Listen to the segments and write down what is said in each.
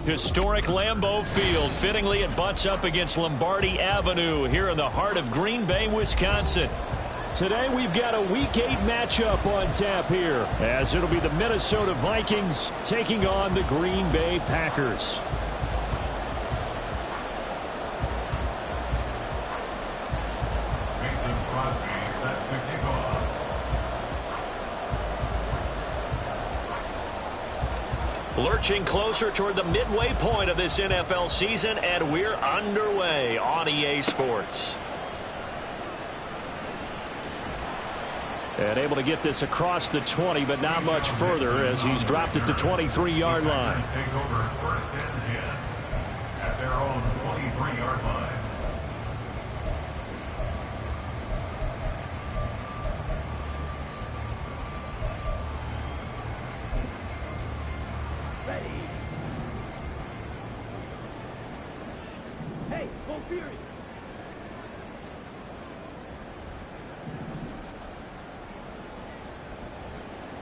Historic Lambeau Field. Fittingly, it butts up against Lombardi Avenue here in the heart of Green Bay, Wisconsin. Today we've got a Week 8 matchup on tap here, as it'll be the Minnesota Vikings taking on the Green Bay Packers. Lurching closer toward the midway point of this NFL season, and we're underway on EA Sports. And able to get this across the 20, but not much further as he's dropped it to 23-yard line. Take over first and 10 at their own 23-yard line.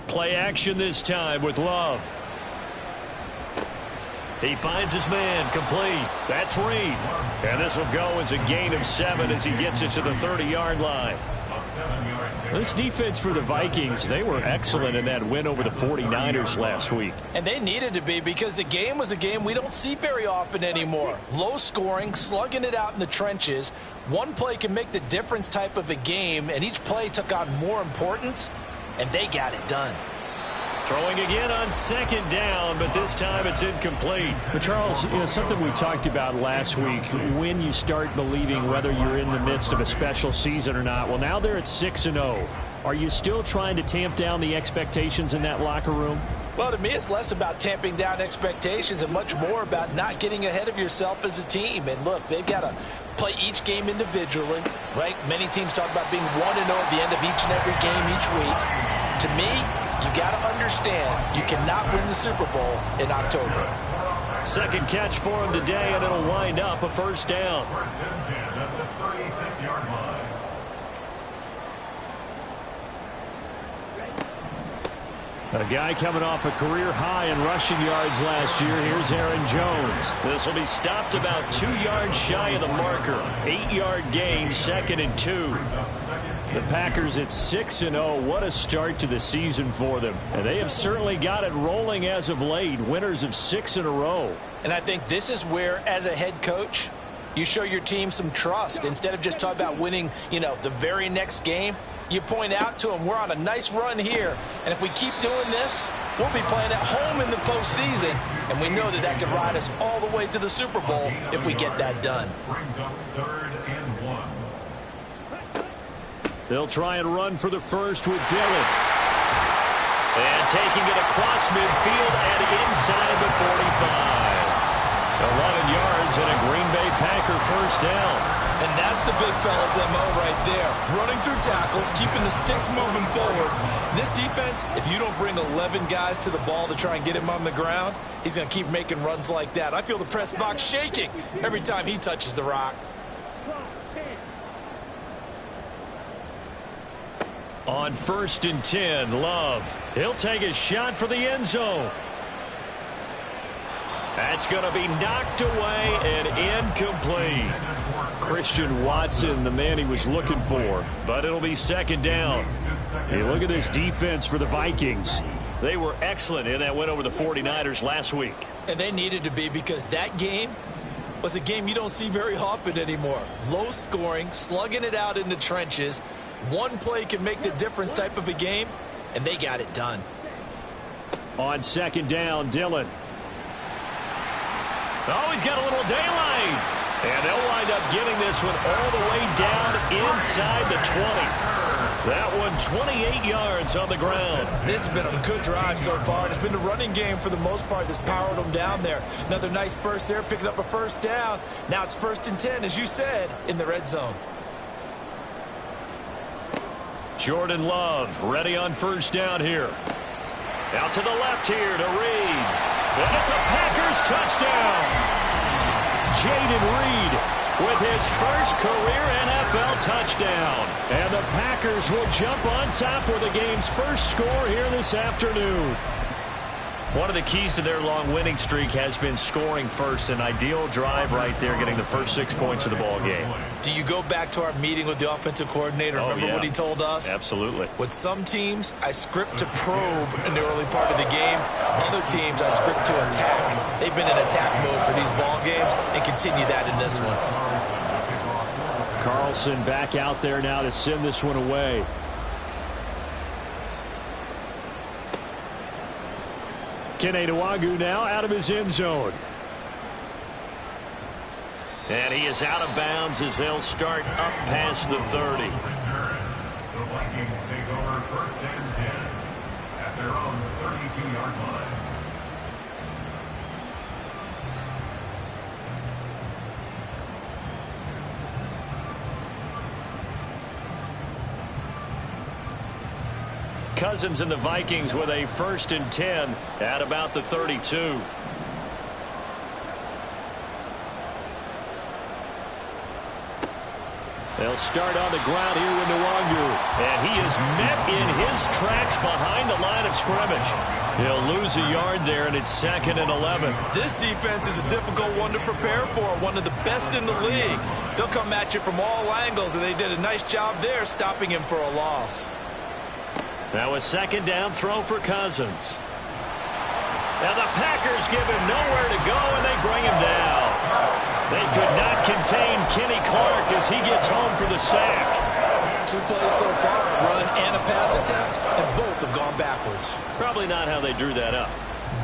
Play action this time with Love. He finds his man, complete. That's Reed. And this will go as a gain of 7 as he gets it to the 30-yard line. This defense for the Vikings, they were excellent in that win over the 49ers last week. And they needed to be, because the game was a game we don't see very often anymore. Low scoring, slugging it out in the trenches. One play can make the difference type of a game, and each play took on more importance, and they got it done. Throwing again on second down, but this time it's incomplete. But Charles, something we talked about last week, when you start believing whether you're in the midst of a special season or not. Well, now they're at 6-0. Are you still trying to tamp down the expectations in that locker room? Well, to me, it's less about tamping down expectations and much more about not getting ahead of yourself as a team. And look, they've got to play each game individually, right? Many teams talk about being 1-0 at the end of each and every game each week. To me, you got to understand you cannot win the Super Bowl in October. Second catch for him today, and it'll wind up a first down. First and 10 at the 36-yard line. A guy coming off a career high in rushing yards last year. Here's Aaron Jones. This will be stopped about 2 yards shy of the marker. 8-yard gain, 2nd and 2. The Packers at 6-0. What a start to the season for them. And they have certainly got it rolling as of late. Winners of 6 in a row. And I think this is where, as a head coach, you show your team some trust. Instead of just talking about winning, the very next game, you point out to them, we're on a nice run here. And if we keep doing this, we'll be playing at home in the postseason. And we know that could ride us all the way to the Super Bowl if we get that done. Brings up 3rd and 1. They'll try and run for the first with Dillon. And taking it across midfield and inside the 45. 11 yards and a Green Bay Packer first down. And that's the big fella's MO right there. Running through tackles, keeping the sticks moving forward. This defense, if you don't bring 11 guys to the ball to try and get him on the ground, he's going to keep making runs like that. I feel the press box shaking every time he touches the rock. On 1st and 10, Love. He'll take a shot for the end zone. That's going to be knocked away and incomplete. Christian Watson, the man he was looking for, but it'll be 2nd down. Hey, look at this defense for the Vikings. They were excellent in that win over the 49ers last week. And they needed to be, because that game was a game you don't see very often anymore. Low scoring, slugging it out in the trenches. One play can make the difference type of a game, and they got it done. On second down, Dillon. Oh, he's got a little daylight. And they'll wind up getting this one all the way down inside the 20. That one 28 yards on the ground. This has been a good drive so far. It's been the running game for the most part that's powered them down there. Another nice burst there, picking up a first down. Now it's 1st and 10, as you said, in the red zone. Jordan Love ready on first down here. Out to the left here to Reed. And it's a Packers touchdown. Jayden Reed with his first career NFL touchdown. And the Packers will jump on top with the game's first score here this afternoon. One of the keys to their long winning streak has been scoring first. An ideal drive right there, getting the first 6 points of the ball game. Do you go back to our meeting with the offensive coordinator? Remember what he told us? Absolutely. With some teams, I script to probe in the early part of the game. Other teams, I script to attack. They've been in attack mode for these ball games and continue that in this one. Carlson back out there now to send this one away. Kene Nwangwu now out of his end zone. And he is out of bounds as they'll start up past the 30. The Vikings take over 1st and 10 at their own 32-yard line. Cousins and the Vikings with a 1st and 10 at about the 32. They'll start on the ground here with Nwangwu. And he is met in his tracks behind the line of scrimmage. He'll lose a yard there, and it's 2nd and 11. This defense is a difficult one to prepare for, one of the best in the league. They'll come at you from all angles, and they did a nice job there stopping him for a loss. Now a 2nd down throw for Cousins. Now the Packers give him nowhere to go, and they bring him down. They could not contain Kenny Clark as he gets home for the sack. 2 plays so far, a run and a pass attempt, and both have gone backwards. Probably not how they drew that up.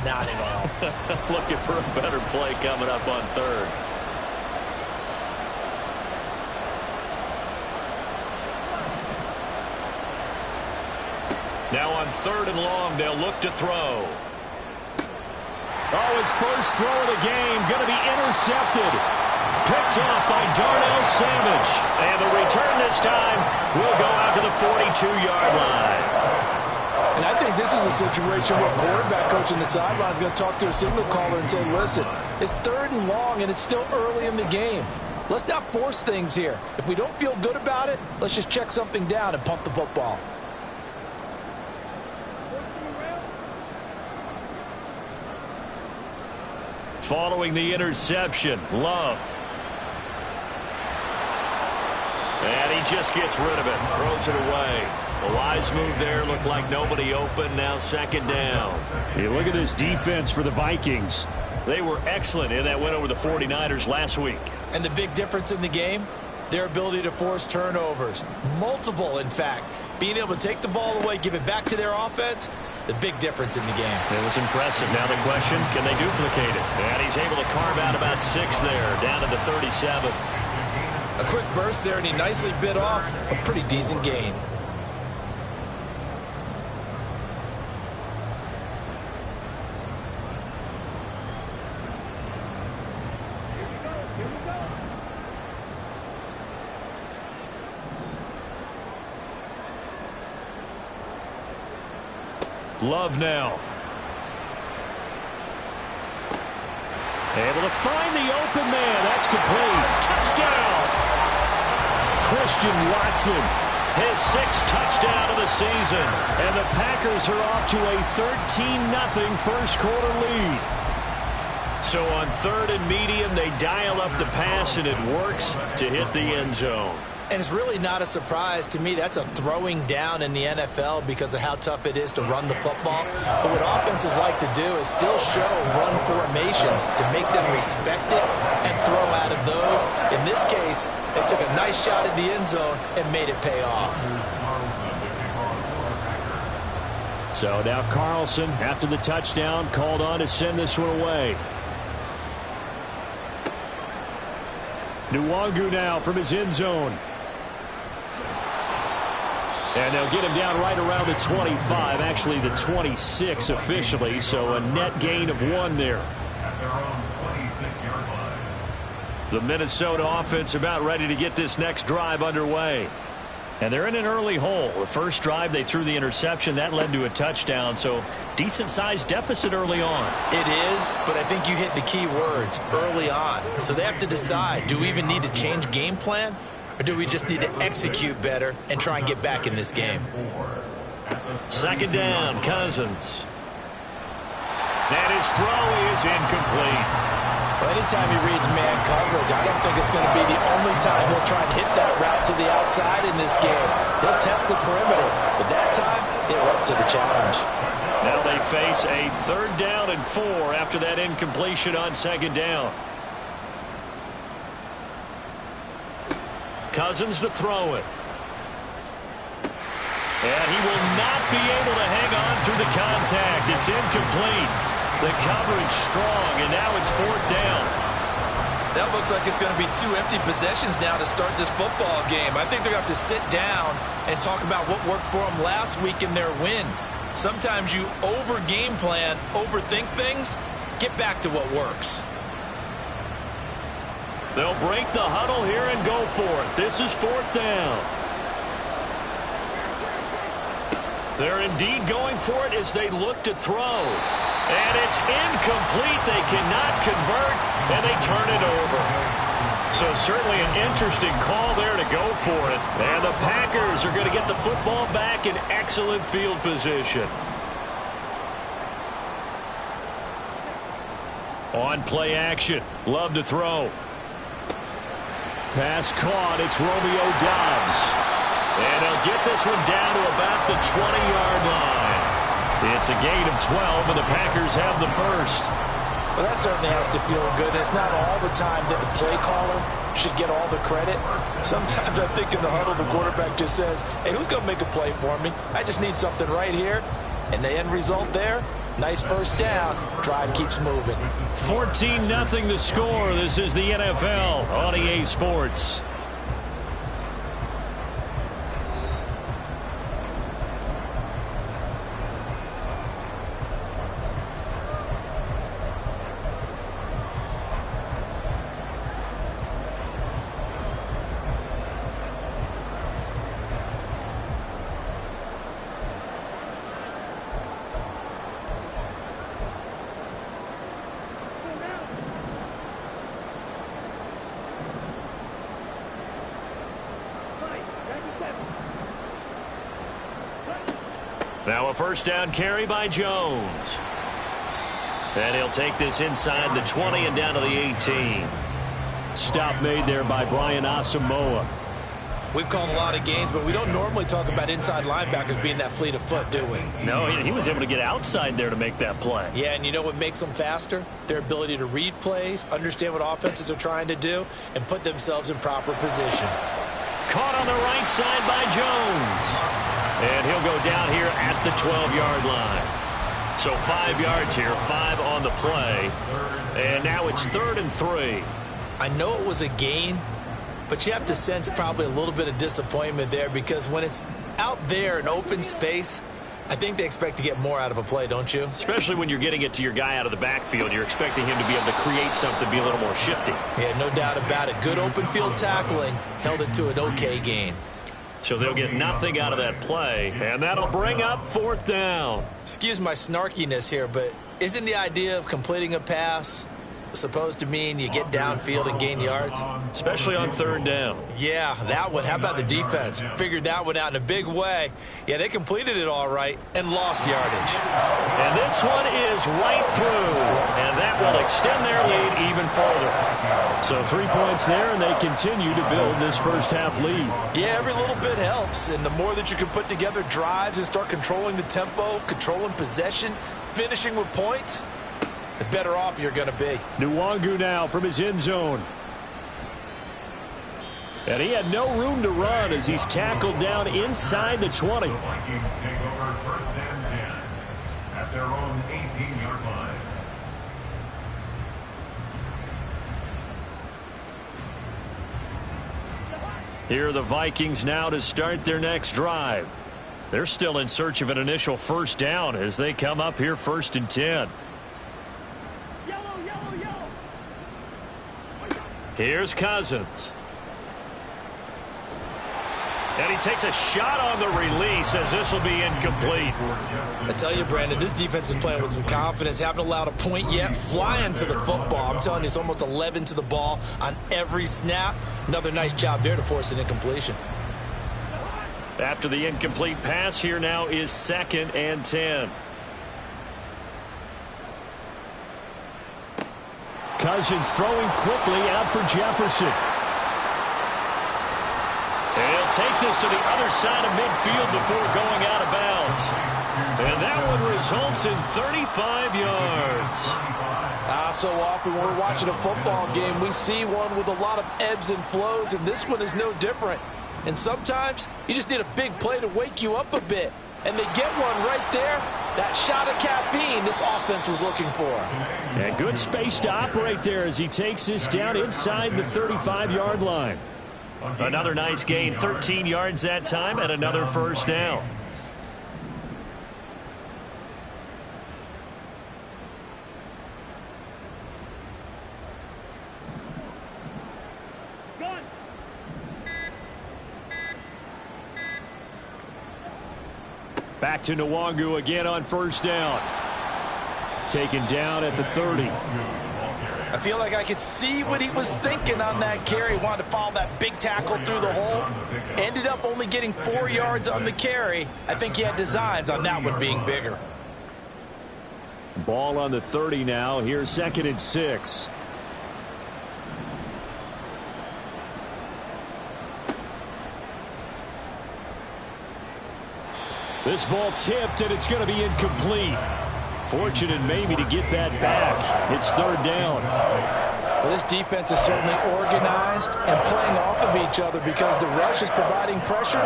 Not at all. Looking for a better play coming up on 3rd. Now on 3rd and long, they'll look to throw. Oh, his first throw of the game going to be intercepted. Picked off by Darnell Savage. And the return this time will go out to the 42-yard line. And I think this is a situation where quarterback coach in the sideline is going to talk to a signal caller and say, listen, it's 3rd and long and it's still early in the game. Let's not force things here. If we don't feel good about it, let's just check something down and punt the football. Following the interception, Love. And he just gets rid of it, throws it away. A wise move there, looked like nobody open, now 2nd down. You look at this defense for the Vikings. They were excellent in that win over the 49ers last week. And the big difference in the game, their ability to force turnovers. Multiple, in fact. Being able to take the ball away, give it back to their offense, the big difference in the game. It was impressive. Now the question, can they duplicate it? And he's able to carve out about 6 there, down to the 37. A quick burst there, and he nicely bit off a pretty decent gain. Love now. Able to find the open man. That's complete. Touchdown! Christian Watson. His 6th touchdown of the season. And the Packers are off to a 13-0 first quarter lead. So on 3rd and medium, they dial up the pass, and it works to hit the end zone. And it's really not a surprise to me. That's a throwing down in the NFL because of how tough it is to run the football. But what offenses like to do is still show run formations to make them respect it and throw out of those. In this case, they took a nice shot at the end zone and made it pay off. So now Carlson, after the touchdown, called on to send this one away. Nwangu now from his end zone. And they'll get him down right around the 25, actually the 26 officially, so a net gain of 1 there. At their own 26-yard line. The Minnesota offense about ready to get this next drive underway. And they're in an early hole. The first drive, they threw the interception. That led to a touchdown, so decent-sized deficit early on. It is, but I think you hit the key words, early on. So they have to decide, do we even need to change game plan? Or do we just need to execute better and try and get back in this game? Second down, Cousins. And his throw is incomplete. Well, anytime he reads man coverage, I don't think it's going to be the only time he'll try and hit that route to the outside in this game. He'll test the perimeter, but that time, he'll up to the challenge. Now they face a 3rd down and 4 after that incompletion on second down. Cousins to throw it. And he will not be able to hang on through the contact. It's incomplete. The coverage strong, and now it's 4th down. That looks like it's going to be 2 empty possessions now to start this football game. I think they're going to have to sit down and talk about what worked for them last week in their win. Sometimes you over-game plan, overthink things, get back to what works. They'll break the huddle here and go for it. This is 4th down. They're indeed going for it as they look to throw. And it's incomplete. They cannot convert, and they turn it over. So certainly an interesting call there to go for it. And the Packers are going to get the football back in excellent field position. On play action. Love to throw. Pass caught. It's Romeo Doubs. And he'll get this one down to about the 20-yard line. It's a gain of 12, and the Packers have the first. Well, that certainly has to feel good. It's not all the time that the play caller should get all the credit. Sometimes I think in the huddle, the quarterback just says, hey, who's going to make a play for me? I just need something right here. And the end result there, nice first down. Drive keeps moving. 14-0 the score. This is the NFL on EA Sports. Now a first down carry by Jones. And he'll take this inside the 20 and down to the 18. Stop made there by Brian Asamoah. We've called a lot of games, but we don't normally talk about inside linebackers being that fleet of foot, do we? No, he was able to get outside there to make that play. Yeah, and you know what makes them faster? Their ability to read plays, understand what offenses are trying to do, and put themselves in proper position. Caught on the right side by Jones. And he'll go down here at the 12-yard line. So 5 yards here, 5 on the play. And now it's 3rd and 3. I know it was a gain, but you have to sense probably a little bit of disappointment there because when it's out there in open space, I think they expect to get more out of a play, don't you? Especially when you're getting it to your guy out of the backfield. You're expecting him to be able to create something, be a little more shifty. Yeah, no doubt about it. Good open field tackling held it to an okay gain. So they'll get nothing out of that play, and that'll bring up 4th down. Excuse my snarkiness here, but isn't the idea of completing a pass supposed to mean you get downfield and gain yards? Especially on 3rd down. Yeah, that one. How about the defense? Figured that one out in a big way. Yeah, they completed it all right and lost yardage. And this one is right through, and that will extend their lead even further. So 3 points there, and they continue to build this first half lead. Yeah, every little bit helps, and the more that you can put together drives and start controlling the tempo, controlling possession, finishing with points, the better off you're going to be. Nwangu now from his end zone. And he had no room to run as he's tackled down inside the 20. The Vikings take over 1st and 10. their own 18-yard line. Here are the Vikings now to start their next drive. They're still in search of an initial first down as they come up here 1st and 10. Here's Cousins. And he takes a shot on the release as this will be incomplete. I tell you, Brandon, this defense is playing with some confidence. Haven't allowed a point yet. Flying to the football. I'm telling you, it's almost 11 to the ball on every snap. Another nice job there to force an incompletion. After the incomplete pass, here now is 2nd and 10. Cousins throwing quickly out for Jefferson. And he'll take this to the other side of midfield before going out of bounds. And that one results in 35 yards. So often when we're watching a football game, we see one with a lot of ebbs and flows, and this one is no different. And sometimes you just need a big play to wake you up a bit. And they get one right there. That shot of caffeine this offense was looking for. Yeah, good space to operate there as he takes this down inside the 35-yard line. Another nice gain, 13 yards that time, and another first down. Back to Nwangu again on first down. Taken down at the 30. I feel like I could see what he was thinking on that carry. Wanted to follow that big tackle through the hole. Ended up only getting 4 yards on the carry. I think he had designs on that one being bigger. Ball on the 30 now. Here's 2nd and 6. This ball tipped, and it's going to be incomplete. Fortunate maybe to get that back. It's 3rd down. Well, this defense is certainly organized and playing off of each other because the rush is providing pressure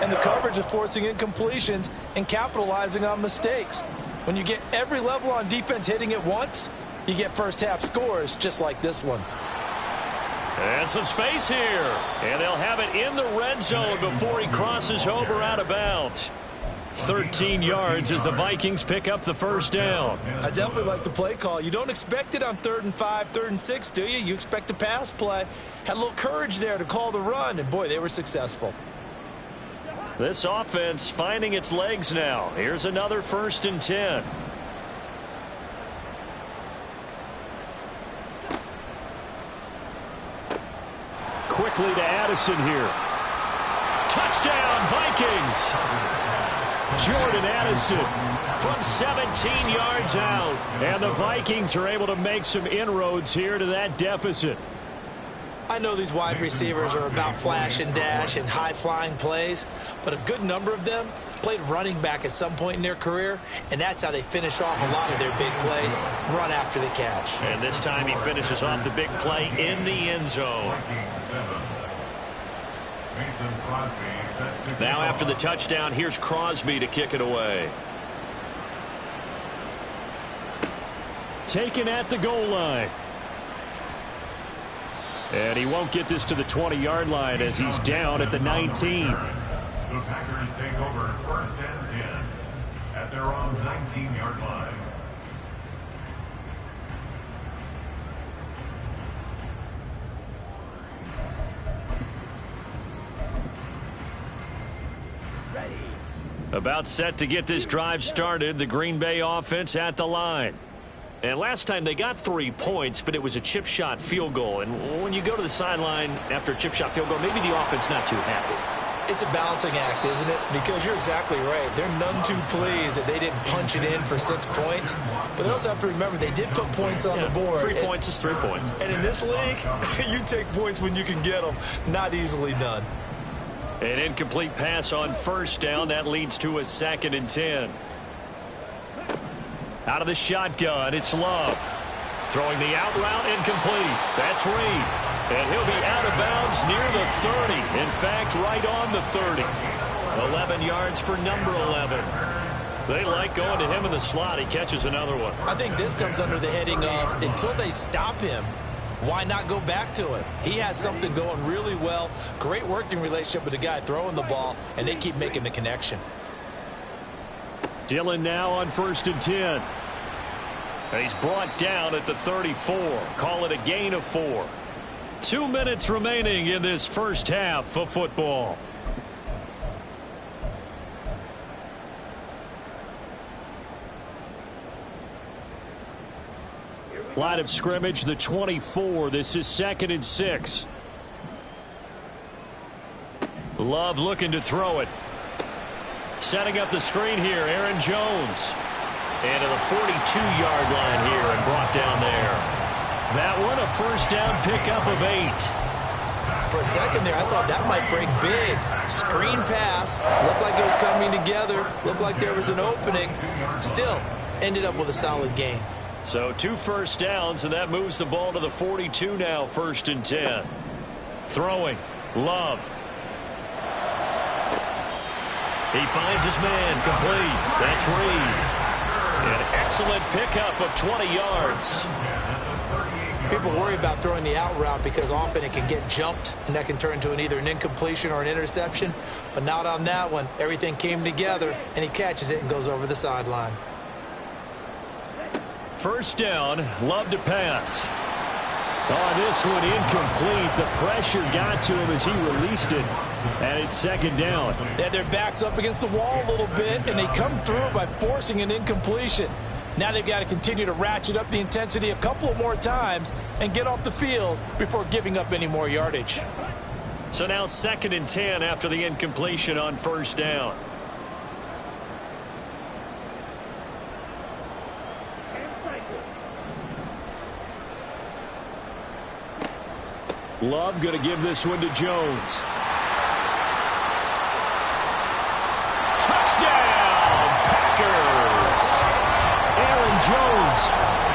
and the coverage is forcing incompletions and capitalizing on mistakes. When you get every level on defense hitting at once, you get first-half scores just like this one. And some space here. And they'll have it in the red zone before he crosses over out of bounds. 13 yards as the Vikings pick up the first down. I definitely like the play call. You don't expect it on 3rd and 5, 3rd and 6, do you? You expect a pass play. Had a little courage there to call the run, and boy, they were successful. This offense finding its legs now. Here's another 1st and 10. Quickly to Addison here. Touchdown, Vikings! Jordan Addison from 17 yards out. And the Vikings are able to make some inroads here to that deficit. I know these wide receivers are about flash and dash and high-flying plays, but a good number of them played running back at some point in their career, and that's how they finish off a lot of their big plays, run after the catch. And this time he finishes off the big play in the end zone. Now after the touchdown, here's Crosby to kick it away. Taken at the goal line. And he won't get this to the 20-yard line as he's down at the 19. The Packers take over 1st and 10 at their own 19-yard line. About set to get this drive started, the Green Bay offense at the line. And last time they got 3 points, but it was a chip shot field goal. And when you go to the sideline after a chip shot field goal, maybe the offense not too happy. It's a balancing act, isn't it? Because you're exactly right. They're none too pleased that they didn't punch it in for 6 points. But they also have to remember they did put points on the board. 3 points is 3 points. And in this league, you take points when you can get them. Not easily done. An incomplete pass on first down. That leads to a 2nd and 10. Out of the shotgun, it's Love. Throwing the out route, incomplete. That's Reed. And he'll be out of bounds near the 30. In fact, right on the 30. 11 yards for number 11. They like going to him in the slot. He catches another one. I think this comes under the heading of until they stop him, why not go back to it? He has something going really well. Great working relationship with the guy throwing the ball, and they keep making the connection. Dillon now on 1st and 10. And he's brought down at the 34. Call it a gain of 4. 2 minutes remaining in this first half of football. Line of scrimmage, the 24. This is 2nd and 6. Love looking to throw it. Setting up the screen here, Aaron Jones. And to the 42-yard line here and brought down there. That one, a first down pickup of 8. For a second there, I thought that might break big. Screen pass. Looked like it was coming together. Looked like there was an opening. Still, ended up with a solid gain. So 2 first downs, and that moves the ball to the 42 now, 1st and 10. Throwing. Love. He finds his man complete. That's Reed. An excellent pickup of 20 yards. People worry about throwing the out route because often it can get jumped, and that can turn into either an incompletion or an interception. But not on that one. Everything came together, and he catches it and goes over the sideline. First down, Love to pass. Oh, this one incomplete. The pressure got to him as he released it. And it's 2nd down. They had their backs up against the wall a little bit, and they come through by forcing an incompletion. Now they've got to continue to ratchet up the intensity a couple of more times and get off the field before giving up any more yardage. So now 2nd and 10 after the incompletion on first down. Love going to give this one to Jones. Touchdown, Packers! Aaron Jones,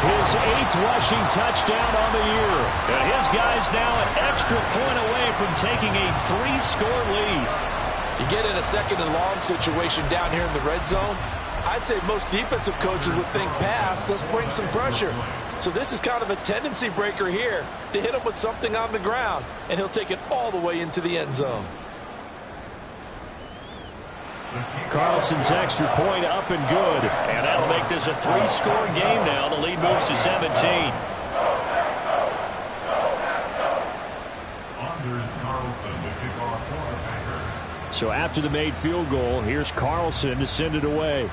his 8th rushing touchdown on the year. And his guys now an extra point away from taking a 3-score lead. You get in a 2nd and long situation down here in the red zone, I'd say most defensive coaches would think pass, let's bring some pressure. So this is kind of a tendency breaker here to hit him with something on the ground, and he'll take it all the way into the end zone. Carlson's extra point up and good. And that'll make this a 3-score game now. The lead moves to 17. So after the made field goal, here's Carlson to send it away.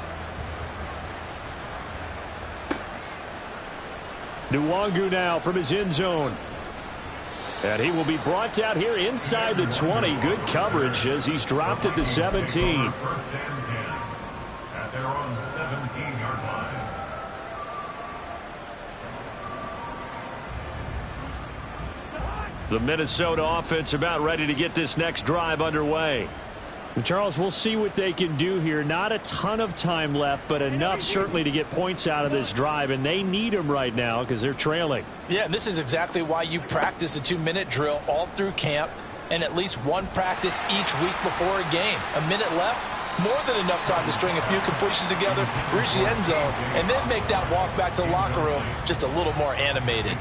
Nwangu now from his end zone. And he will be brought down here inside the 20. Good coverage as he's dropped at the 17. First and 10 at their own 17-yard line. The Minnesota offense about ready to get this next drive underway. And Charles, we'll see what they can do here. Not a ton of time left, but enough certainly to get points out of this drive, and they need them right now because they're trailing. Yeah, and this is exactly why you practice a 2-minute drill all through camp and at least one practice each week before a game. A minute left, more than enough time to string a few completions together, reach the end zone, and then make that walk back to the locker room just a little more animated.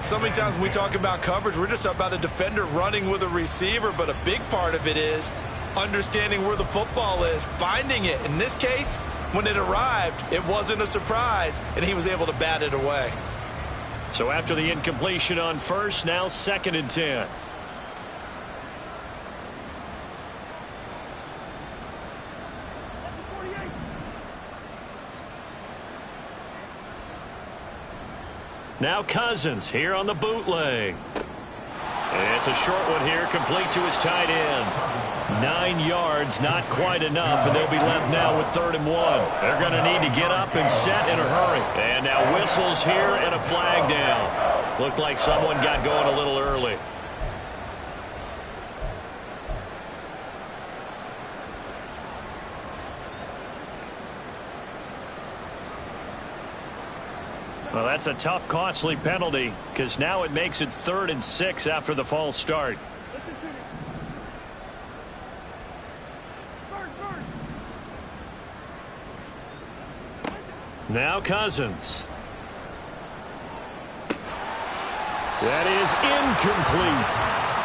So many times when we talk about coverage, we're just about a defender running with a receiver, but a big part of it is understanding where the football is, finding it. In this case, when it arrived, it wasn't a surprise, and he was able to bat it away. So after the incompletion on first, now 2nd and 10. Now Cousins here on the bootleg. It's a short one here, complete to his tight end. 9 yards, not quite enough, and they'll be left now with 3rd and 1. They're going to need to get up and set in a hurry. And now whistles here and a flag down. Looked like someone got going a little early. Well, that's a tough, costly penalty because now it makes it 3rd and 6 after the false start. Now Cousins. That is incomplete.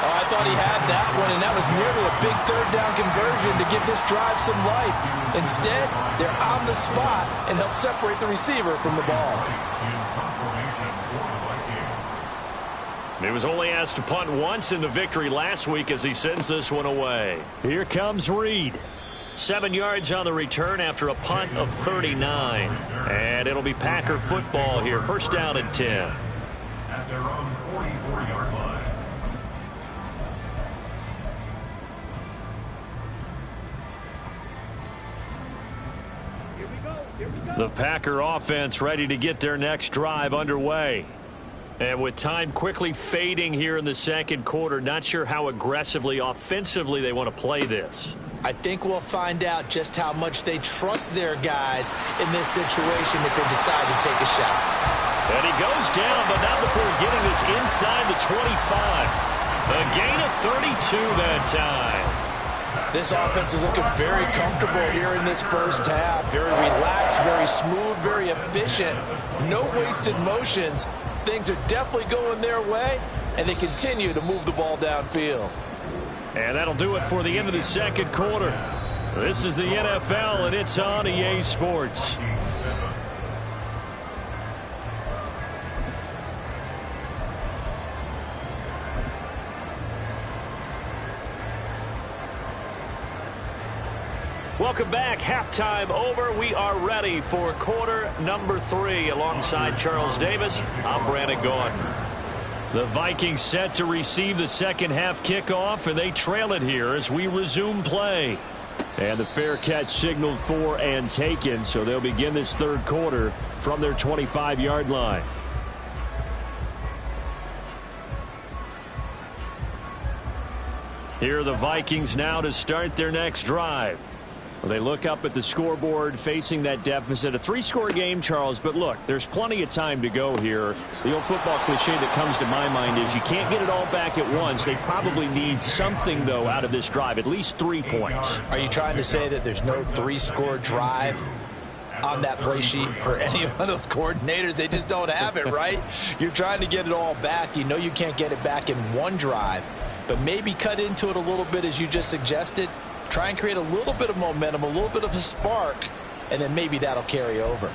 Oh, I thought he had that one, and that was nearly a big third down conversion to give this drive some life. Instead, they're on the spot and help separate the receiver from the ball. He was only asked to punt once in the victory last week as he sends this one away. Here comes Reed. 7 yards on the return after a punt of 39. And it'll be Packer football here. First down and 10. At their own 44-yard line. The Packer offense ready to get their next drive underway. And with time quickly fading here in the second quarter, not sure how aggressively, offensively they want to play this. I think we'll find out just how much they trust their guys in this situation if they decide to take a shot. And he goes down, but not before getting this inside the 25. A gain of 32 that time. This offense is looking very comfortable here in this first half. Very relaxed, very smooth, very efficient. No wasted motions. Things are definitely going their way, and they continue to move the ball downfield. And that'll do it for the end of the second quarter. This is the NFL, and it's on EA Sports. Welcome back. Halftime over. We are ready for quarter number 3. Alongside Charles Davis, I'm Brandon Gaudin. The Vikings set to receive the second half kickoff, and they trail it here as we resume play. And the fair catch signaled for and taken, so they'll begin this third quarter from their 25-yard line. Here are the Vikings now to start their next drive. Well, they look up at the scoreboard facing that deficit. A 3-score game, Charles, but look, there's plenty of time to go here. The old football cliche that comes to my mind is you can't get it all back at once. They probably need something, though, out of this drive, at least 3 points. Are you trying to say that there's no 3-score drive on that play sheet for any of those coordinators? They just don't have it, right? You're trying to get it all back. You know you can't get it back in one drive, but maybe cut into it a little bit as you just suggested. Try and create a little bit of momentum, a little bit of a spark, and then maybe that'll carry over.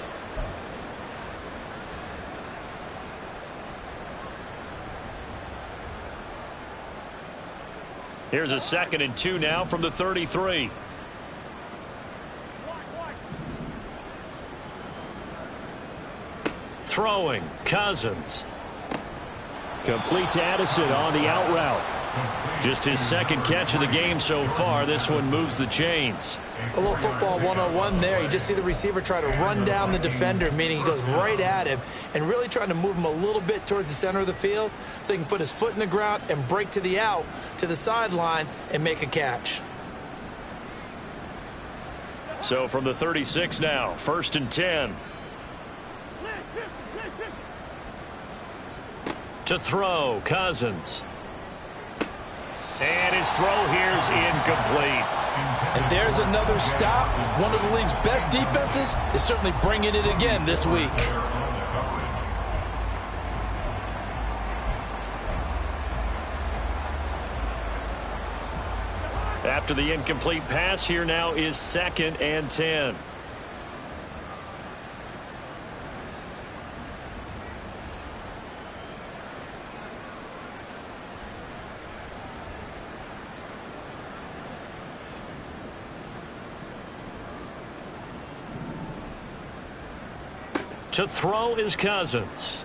Here's a 2nd and 2 now from the 33. Throwing, Cousins. Complete to Addison on the out route. Just his second catch of the game so far. This one moves the chains. A little football 101 there. You just see the receiver try to run down the defender, meaning he goes right at him and really trying to move him a little bit towards the center of the field so he can put his foot in the ground and break to the out, to the sideline, and make a catch. So from the 36 now, 1st and 10. To throw, Cousins. And his throw here is incomplete. And there's another stop. One of the league's best defenses is certainly bringing it again this week. After the incomplete pass, here now is 2nd and 10. To throw is Cousins.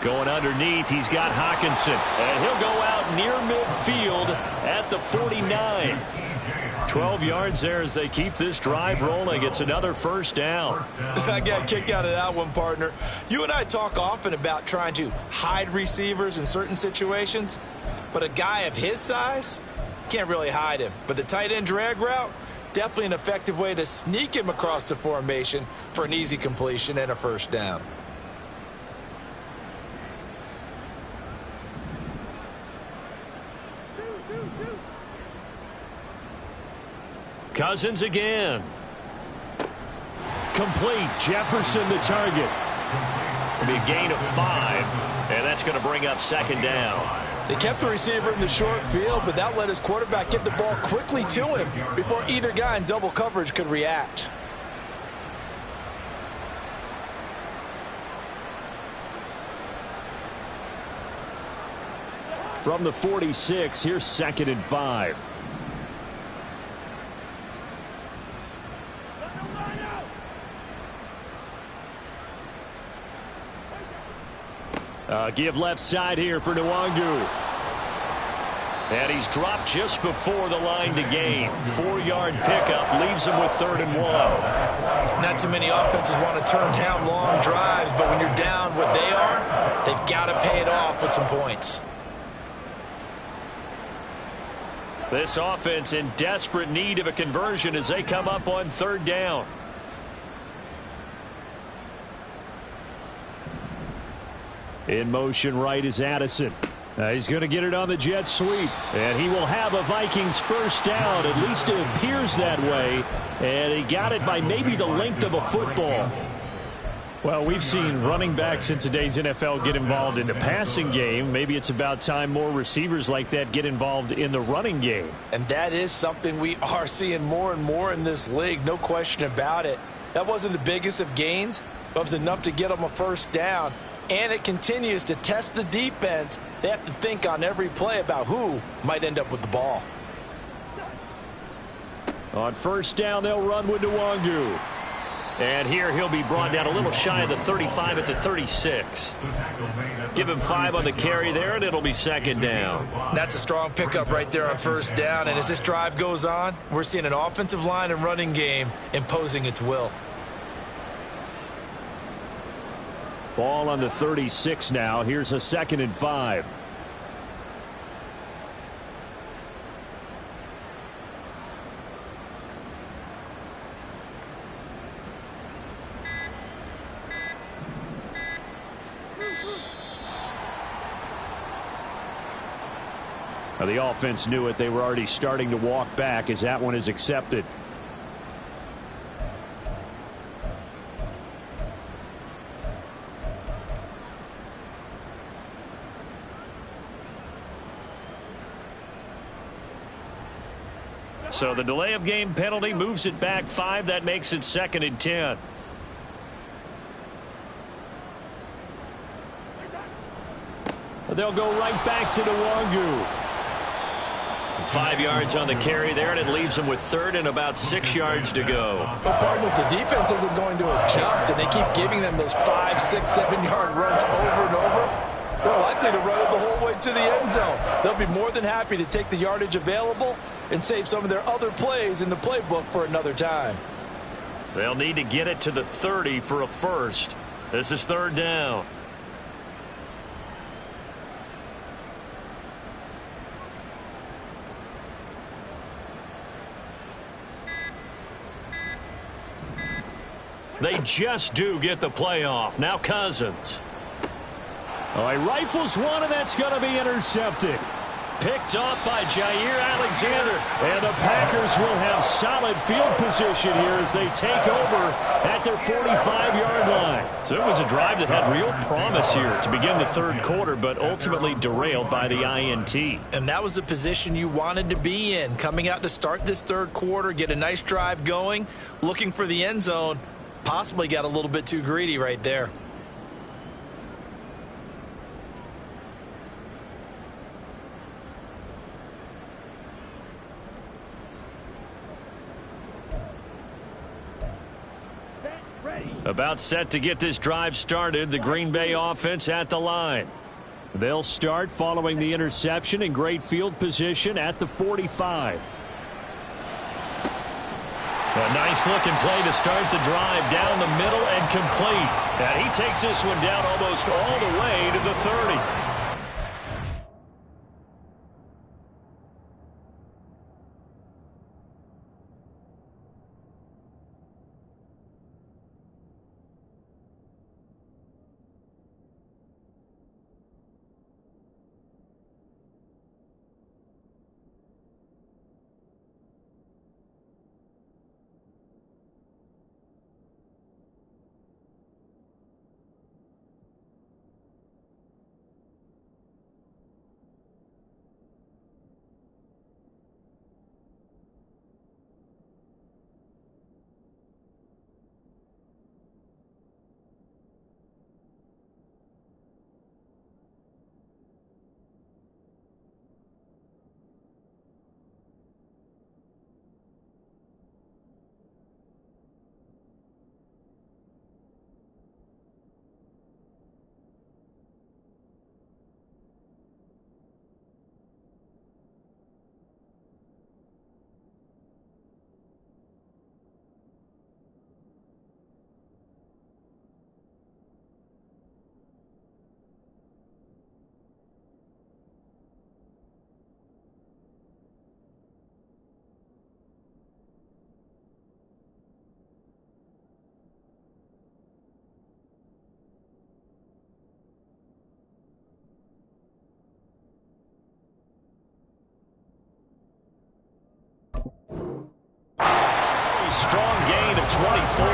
Going underneath, he's got Hockenson. And he'll go out near midfield at the 49. 12 yards there as they keep this drive rolling. It's another first down. I got a kick out of that one, partner. You and I talk often about trying to hide receivers in certain situations, but a guy of his size can't really hide him. But the tight end drag route, definitely an effective way to sneak him across the formation for an easy completion and a first down. Cousins again. complete. Jefferson the target. It'll be a gain of 5, and that's going to bring up second down. They kept the receiver in the short field, but that let his quarterback get the ball quickly to him before either guy in double coverage could react. From the 46, here's 2nd and 5. Give left side here for Nwangu. And he's dropped just before the line to gain. 4-yard pickup leaves him with 3rd and 1. Not too many offenses want to turn down long drives, but when you're down what they are, they've got to pay it off with some points. This offense in desperate need of a conversion as they come up on 3rd down. In motion right is Addison. He's going to get it on the jet sweep. And he will have a Vikings first down. At least it appears that way. And he got it by maybe the length of a football. Well, we've seen running backs in today's NFL get involved in the passing game. Maybe it's about time more receivers like that get involved in the running game. And that is something we are seeing more and more in this league. No question about it. That wasn't the biggest of gains, but it was enough to get them a first down. And it continues to test the defense. They have to think on every play about who might end up with the ball. On first down, they'll run with Nwangu. And here he'll be brought down a little shy of the 35 at the 36. Give him 5 on the carry there, and it'll be 2nd down. That's a strong pickup right there on first down. And as this drive goes on, we're seeing an offensive line and running game imposing its will. Ball on the 36 now. Here's a 2nd and 5. Now the offense knew it. They were already starting to walk back as that one is accepted. So the delay of game penalty moves it back 5. That makes it 2nd and 10. They'll go right back to Nwangu. 5 yards on the carry there, and it leaves them with 3rd and about 6 yards to go. But partner, if the defense isn't going to adjust and they keep giving them those 5, 6, 7-yard runs over and over, they're likely to run it the whole way to the end zone. They'll be more than happy to take the yardage available and save some of their other plays in the playbook for another time. They'll need to get it to the 30 for a first. This is 3rd down. They just do get the playoff. Now Cousins. Oh, he rifles one, and that's going to be intercepted. Picked off by Jair Alexander. And the Packers will have solid field position here as they take over at their 45-yard line. So it was a drive that had real promise here to begin the 3rd quarter, but ultimately derailed by the INT. And that was the position you wanted to be in, coming out to start this 3rd quarter, get a nice drive going, looking for the end zone. Possibly got a little bit too greedy right there. About set to get this drive started. The Green Bay offense at the line. They'll start following the interception in great field position at the 45. A nice looking play to start the drive down the middle and complete. And he takes this one down almost all the way to the 30. Strong gain of 24.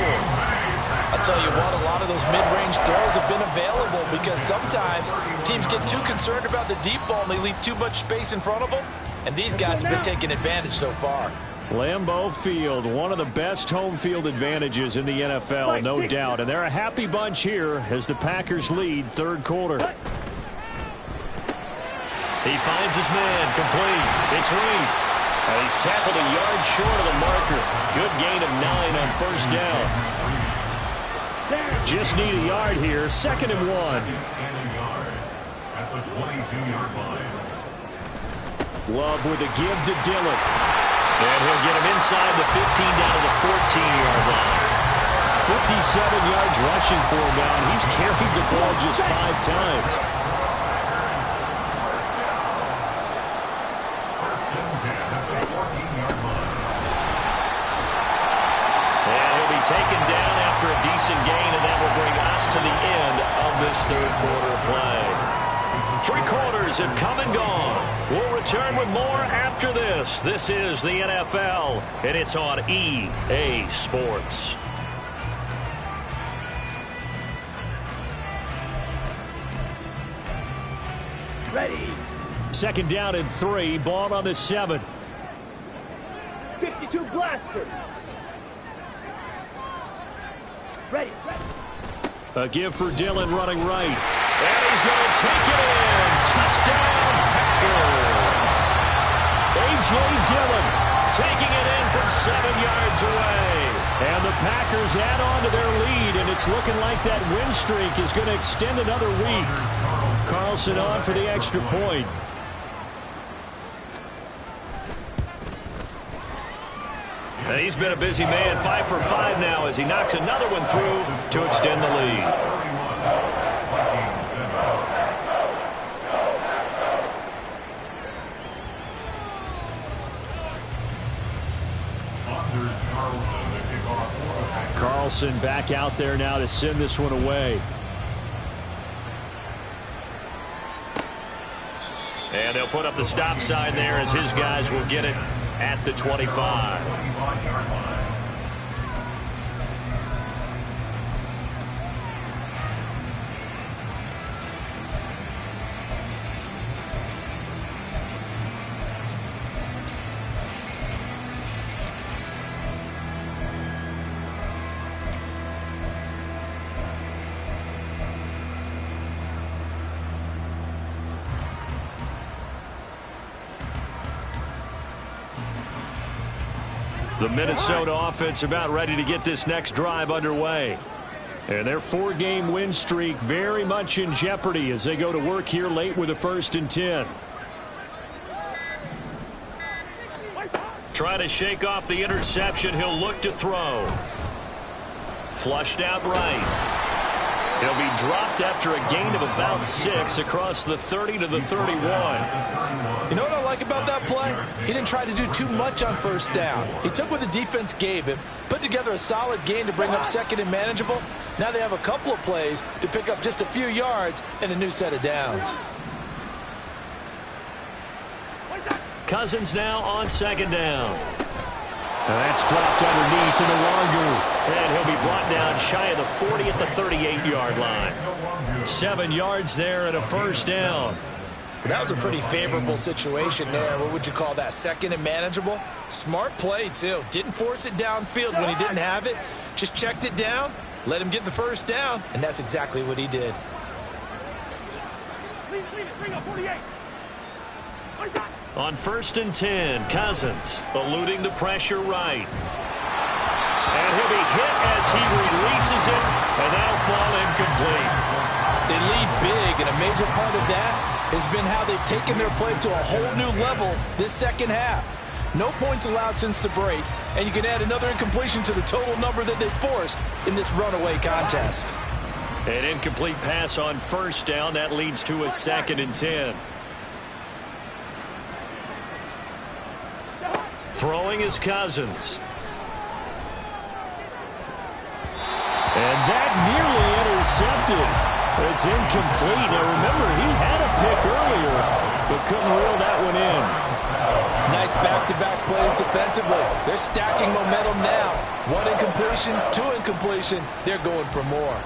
I'll tell you what, a lot of those mid-range throws have been available because sometimes teams get too concerned about the deep ball and they leave too much space in front of them, and these guys have been taking advantage so far. Lambeau Field, one of the best home field advantages in the NFL, no doubt. And they're a happy bunch here as the Packers lead third quarter. He finds his man, complete. It's Reed. And he's tackled a yard short of the marker. Good gain of 9 on first down. Just need a yard here, 2nd and 1. And a yard at the 22-yard line. Love with a give to Dillon. And he'll get him inside the 15 down to the 14-yard line. 57 yards rushing for him now, and he's carried the ball just 5 times. First and 10 at the 14-yard line. And he'll be taken down after a decent gain, and that will bring us to the end of this third quarter play. 3 quarters have come and gone. We'll return with more after this. This is the NFL, and it's on EA Sports. Ready. 2nd down and 3, ball on the 7. 62 blaster. Ready. A give for Dillon running right. And he's going to take it in. Touchdown, Packers. A.J. Dillon Taking it in from 7 yards away. And the Packers add on to their lead, and it's looking like that win streak is going to extend another week. Carlson on for the extra point. And he's been a busy man, 5 for 5 now as he knocks another one through to extend the lead. Carlson back out there now to send this one away. And they'll put up the stop sign there as his guys will get it at the 25. The Minnesota offense about ready to get this next drive underway. And their 4-game win streak very much in jeopardy as they go to work here late with a 1st and 10. Trying to shake off the interception. He'll look to throw. Flushed out right. He'll be dropped after a gain of about 6 across the 30 to the 31. You know what I like about that play? He didn't try to do too much on first down. He took what the defense gave him, put together a solid gain to bring up 2nd and manageable. Now they have a couple of plays to pick up just a few yards and a new set of downs. Cousins now on 2nd down. And that's dropped underneath to Nwangu. And he'll be brought down shy of the 40 at the 38-yard line. 7 yards there and a 1st down. That was a pretty favorable situation there. What would you call that? 2nd and manageable? Smart play, too. Didn't force it downfield when he didn't have it. Just checked it down, let him get the 1st down, and that's exactly what he did. On 1st and 10, Cousins eluding the pressure right. And he'll be hit as he releases it, and that'll fall incomplete. They lead big, and a major part of that has been how they've taken their play to a whole new level this 2nd half. No points allowed since the break, and you can add another incompletion to the total number that they've forced in this runaway contest. An incomplete pass on 1st down. That leads to a 2nd and 10. Throwing is Cousins. And that nearly intercepted. It's incomplete. Now, remember, he had a pick earlier, but couldn't reel that one in. Nice back-to-back plays defensively. They're stacking momentum now. One incompletion, two incompletion. They're going for more.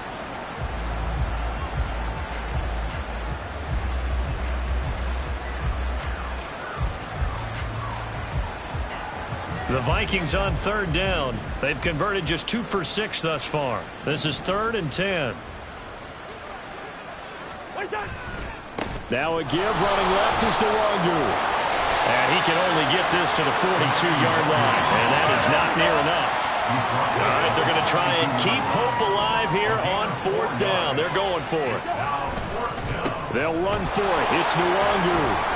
The Vikings on third down. They've converted just 2 for 6 thus far. This is 3rd and 10. Now a give running left is Nwangu. And he can only get this to the 42-yard line. And that is not near enough. All right, they're going to try and keep hope alive here on 4th down. They're going for it. They'll run for it. It's Nwangu.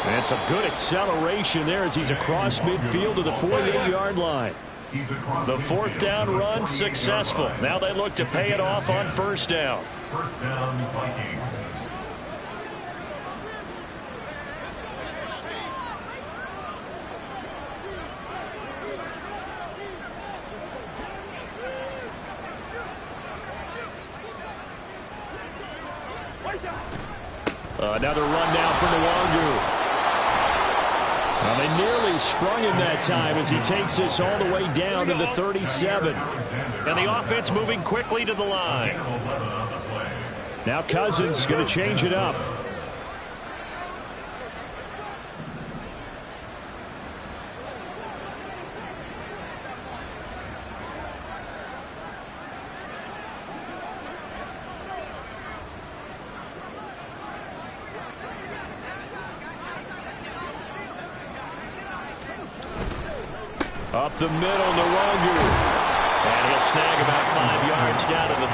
And some good acceleration there as he's across midfield to the 48-yard line. The 4th down run successful. Now they look to pay it off on 1st down. 1st down, Vikings. Another run now for Nwangu. Well, they nearly sprung him that time as he takes this all the way down to the 37. And the offense moving quickly to the line. Now Cousins going to change it up. Up the middle, Nwangu. And he'll snag about 5 yards down to the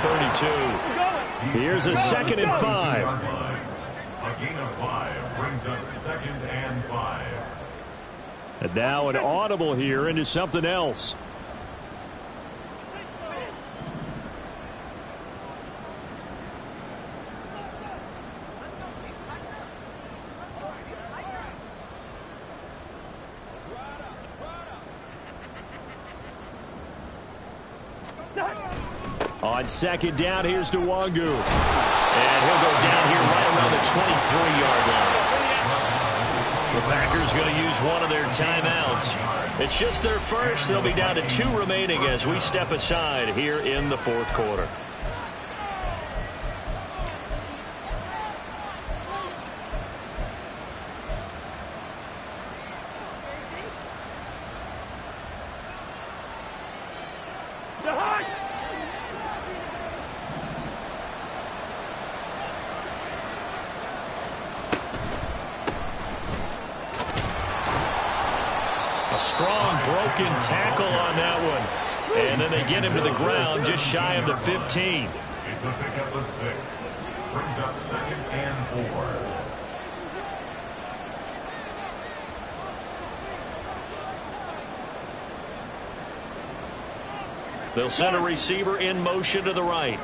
32. Here's a 2nd and 5. A gain of 5 brings up 2nd and 5. And now an audible here into something else. On 2nd down, here's Nwangu. And he'll go down here right around the 23-yard line. The Packers going to use one of their timeouts. It's just their first. They'll be down to 2 remaining as we step aside here in the 4th quarter. A strong broken tackle on that one. And then they get him to the ground just shy of the 15. It's a pickup of 6. Brings up 2nd and 4. They'll send a receiver in motion to the right.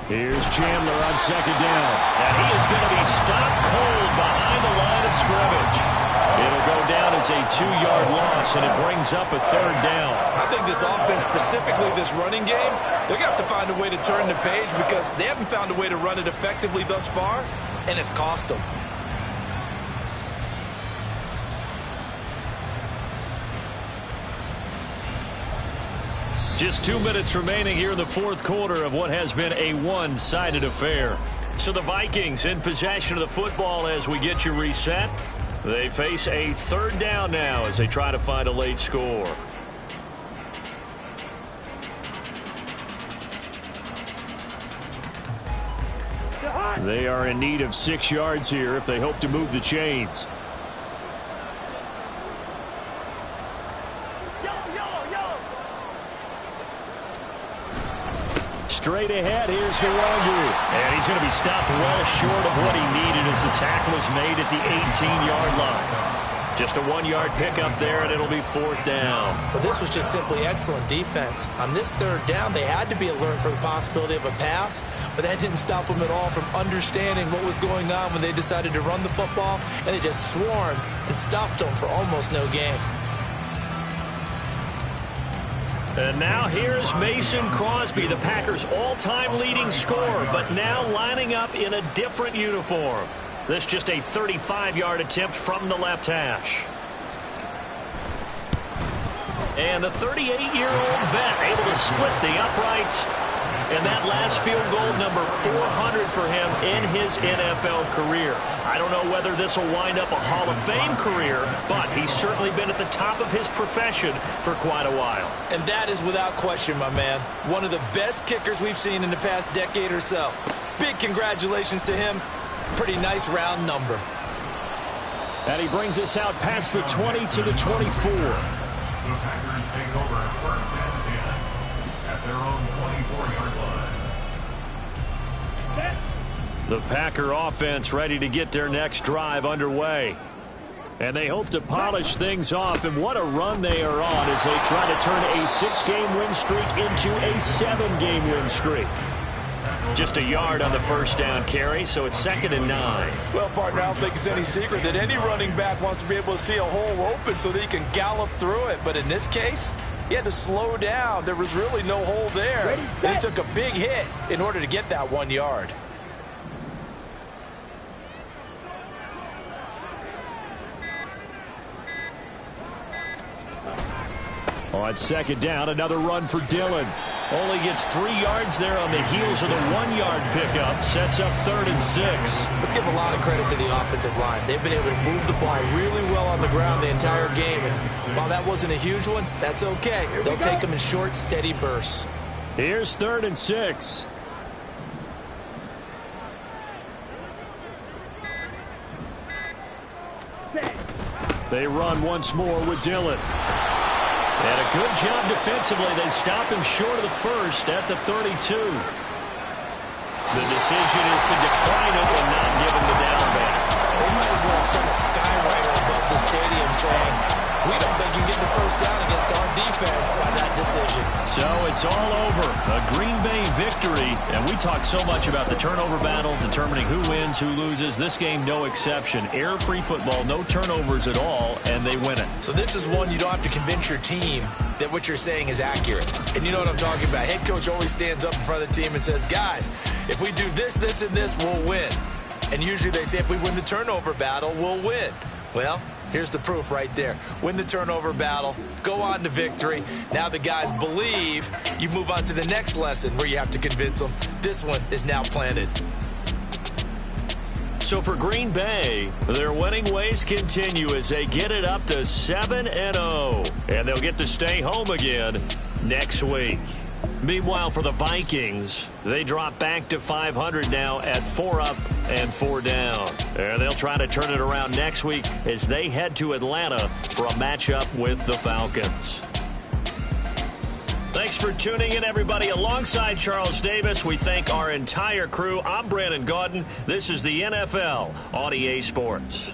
Here's Chandler on 2nd down. And he is going to be stopped cold behind the line of scrimmage. It'll go down as a 2-yard loss, and it brings up a 3rd down. I think this offense, specifically this running game, they're going to have to find a way to turn the page because they haven't found a way to run it effectively thus far, and it's cost them. Just 2 minutes remaining here in the 4th quarter of what has been a one-sided affair. So the Vikings in possession of the football as we get you reset. They face a 3rd down now as they try to find a late score. They are in need of 6 yards here if they hope to move the chains. Straight ahead, here's Nwangu. And he's going to be stopped well short of what he needed as the tackle is made at the 18-yard line. Just a 1-yard pickup there, and it'll be 4th down. But this was just simply excellent defense. On this 3rd down, they had to be alert for the possibility of a pass, but that didn't stop them at all from understanding what was going on when they decided to run the football, and they just swarmed and stuffed them for almost no gain. And now here's Mason Crosby, the Packers' all-time leading scorer, but now lining up in a different uniform. This just a 35-yard attempt from the left hash. And the 38-year-old vet able to split the uprights. And that last field goal, number 400 for him in his NFL career. I don't know whether this will wind up a Hall of Fame career, but he's certainly been at the top of his profession for quite a while. And that is without question, my man. One of the best kickers we've seen in the past decade or so. Big congratulations to him. Pretty nice round number. And he brings us out past the 20 to the 24. The Packers take over first and 10 at their own 24-yard line. The Packer offense ready to get their next drive underway. And they hope to polish things off, and what a run they are on as they try to turn a 6-game win streak into a 7-game win streak. Just a yard on the first down carry, so it's 2nd and 9. Well, partner, I don't think it's any secret that any running back wants to be able to see a hole open so that he can gallop through it. But in this case, he had to slow down. There was really no hole there. And he took a big hit in order to get that 1 yard. On 2nd down, another run for Dillon. Only gets 3 yards there on the heels of the 1-yard pickup. Sets up 3rd and 6. Let's give a lot of credit to the offensive line. They've been able to move the ball really well on the ground the entire game. And while that wasn't a huge one, that's okay. They'll take them in short, steady bursts. Here's 3rd and 6. They run once more with Dillon. And a good job defensively. They stop him short of the first at the 32. The decision is to decline it and not give him the down back. They might as well send a skywriter above the stadium saying, we don't think you get the first down against our defense by that decision. So it's all over. A Green Bay victory. And we talk so much about the turnover battle, determining who wins, who loses. This game, no exception. Error-free football, no turnovers at all, and they win it. So this is one you don't have to convince your team that what you're saying is accurate. And you know what I'm talking about. Head coach always stands up in front of the team and says, guys, if we do this, this, and this, we'll win. And usually they say if we win the turnover battle, we'll win. Well, here's the proof right there. Win the turnover battle, go on to victory. Now the guys believe. You move on to the next lesson where you have to convince them. This one is now planted. So for Green Bay, their winning ways continue as they get it up to 7-0. And they'll get to stay home again next week. Meanwhile, for the Vikings, they drop back to 500 now at 4 up and 4 down. And they'll try to turn it around next week as they head to Atlanta for a matchup with the Falcons. Thanks for tuning in, everybody. Alongside Charles Davis, we thank our entire crew. I'm Brandon Gaudin. This is the NFL on EA Sports.